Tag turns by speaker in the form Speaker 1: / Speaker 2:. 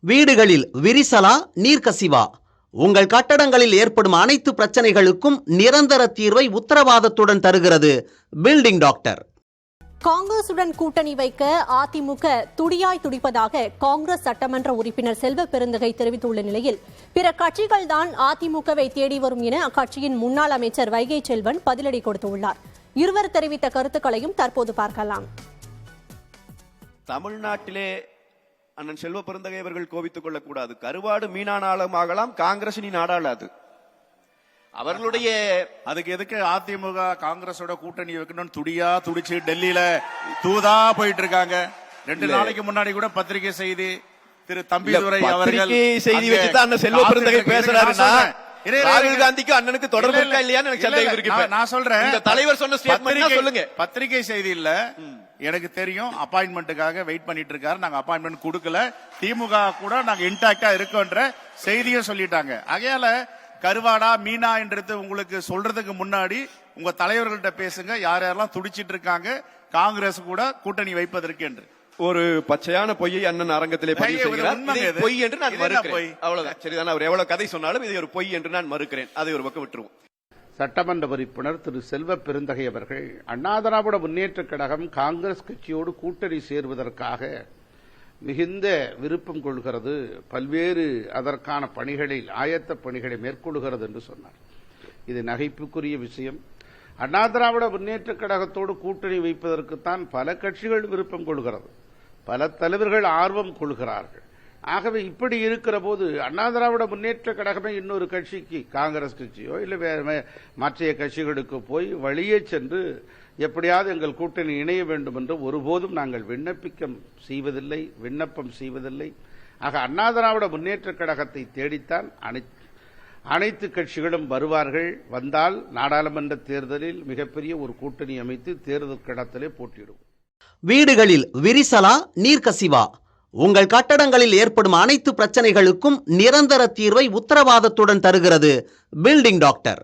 Speaker 1: வீடுகளில் விரிசலா நீர்க்கசிவா? உங்கள் கட்டடங்களில் ஏற்படும் அனைத்து பிரச்சனைகளுக்கும் நிரந்தர தீர்வை உத்தரவாதத்துடன் தருகிறது பில்டிங் டாக்டர்.
Speaker 2: காங்கிரசுடன் கூட்டணி வைக்க அதிமுக துடியாய் துடிப்பதாக காங்கிரஸ் சட்டமன்ற உறுப்பினர் செல்வ பெருந்தகை தெரிவித்துள்ள நிலையில் பிற கட்சிகள் தான் அதிமுகவை தேடி வரும் என அக்கட்சியின் முன்னாள் அமைச்சர் வைகை செல்வன் பதிலடி கொடுத்துள்ளார். இருவர் தெரிவித்த கருத்துக்களையும் தற்போது பார்க்கலாம்.
Speaker 3: தமிழ்நாட்டிலே அண்ணன் செல்வ பெருந்தகை அவர்கள் கோபித்துக் கொள்ளக்கூடாது. கருவாடு மீனானாலும் காங்கிரசின் நாடாளாது. அவர்களுடைய
Speaker 4: அதுக்கு எதுக்கு அதிமுக காங்கிரஸோட கூட்டணி வைக்கணும்னு துடிச்சு டெல்லியில தூதா போயிட்டு இருக்காங்க. 2 நாளைக்கு முன்னாடி கூட பத்திரிகை செய்தி திரு தம்பிதுரை அவர்கள்
Speaker 3: செய்தி வச்சுதான் செல்வ பெருந்தகை பேசுறாருன்னா ராகுல் காந்திக்கு அண்ணனுக்கு தொடர்பு இருக்கா இல்லையான்னு எனக்கு சந்தேகம் இருக்கு.
Speaker 4: நான் சொல்றேன்,
Speaker 3: தலைவர் சொன்ன ஸ்டேட்மெண்ட் சொல்லுங்க.
Speaker 4: பத்திரிகை செய்தி இல்ல, எனக்கு தெரியும். அப்பாயின்மெண்ட்டுக்காக வெயிட் பண்ணிட்டு இருக்காரு. நாங்க அப்பாயின்மெண்ட் கொடுக்கல. திமுக கூட நாங்க இன்டாக்டா இருக்கோன்ற செய்தியும் சொல்லிட்டாங்க. ஆகையால கருவாடா மீனா என்றது உங்களுக்கு சொல்றதுக்கு முன்னாடி உங்க தலைவர்கள்ட்ட பேசுங்க. யார் யாரெல்லாம் துடிச்சிட்டு இருக்காங்க காங்கிரஸ் கூட கூட்டணி வைப்பதற்கு என்று.
Speaker 3: ஒரு பச்சையான பொய்யை அண்ணன் அரங்கத்திலே பதிவு செய்கிறார். பொய் என்று நான் மறுக்கிறேன். அவ்வளவுதான். சரிதான். அவர் எவ்வளவு கதை சொன்னாலும் இது ஒரு பொய் என்று நான் மறுக்கிறேன். அதை ஒரு பக்கம் விட்டுருவோம்.
Speaker 5: சட்டமன்ற உறுப்பினர் திரு செல்வ பெருந்தகை அவர்கள் அண்ணா திராவிட முன்னேற்றக் கழகம் காங்கிரஸ் கட்சியோடு கூட்டணி சேர்வதற்காக மிகுந்த விருப்பம் கொள்கிறது, பல்வேறு அதற்கான பணிகளில் ஆயத்த பணிகளை மேற்கொள்கிறது என்று சொன்னார். இது நகைப்புக்குரிய விஷயம். அண்ணா திராவிட முன்னேற்றக் கழகத்தோடு கூட்டணி வைப்பதற்குத்தான் பல கட்சிகள் விருப்பம் கொள்கிறது, பல தலைவர்கள் ஆர்வம் கொள்கிறார்கள். ஆகவே இப்படி இருக்கிற போது அண்ணா திராவிட முன்னேற்ற கழகமே இன்னொரு கட்சிக்கு, காங்கிரஸ் கட்சியோ இல்லை மற்ற கட்சிகளுக்கு போய் வழியே சென்று எப்படியாவது எங்கள் கூட்டணி இணைய வேண்டும் என்று ஒருபோதும் நாங்கள் விண்ணப்பம் செய்வதில்லை. ஆக அண்ணா திராவிட முன்னேற்ற கழகத்தை தேடித்தான் அனைத்து கட்சிகளும் வருவார்கள். வந்தால் நாடாளுமன்ற தேர்தலில் மிகப்பெரிய ஒரு கூட்டணி அமைத்து தேர்தல் களத்திலே போட்டியிடுவோம்.
Speaker 1: வீடுகளில் விரிசலா நீர்க்கசிவா? உங்கள் கட்டடங்களில் ஏற்படும் அனைத்து பிரச்சனைகளுக்கும் நிரந்தர தீர்வை உத்தரவாதத்துடன் தருகிறது பில்டிங் டாக்டர்.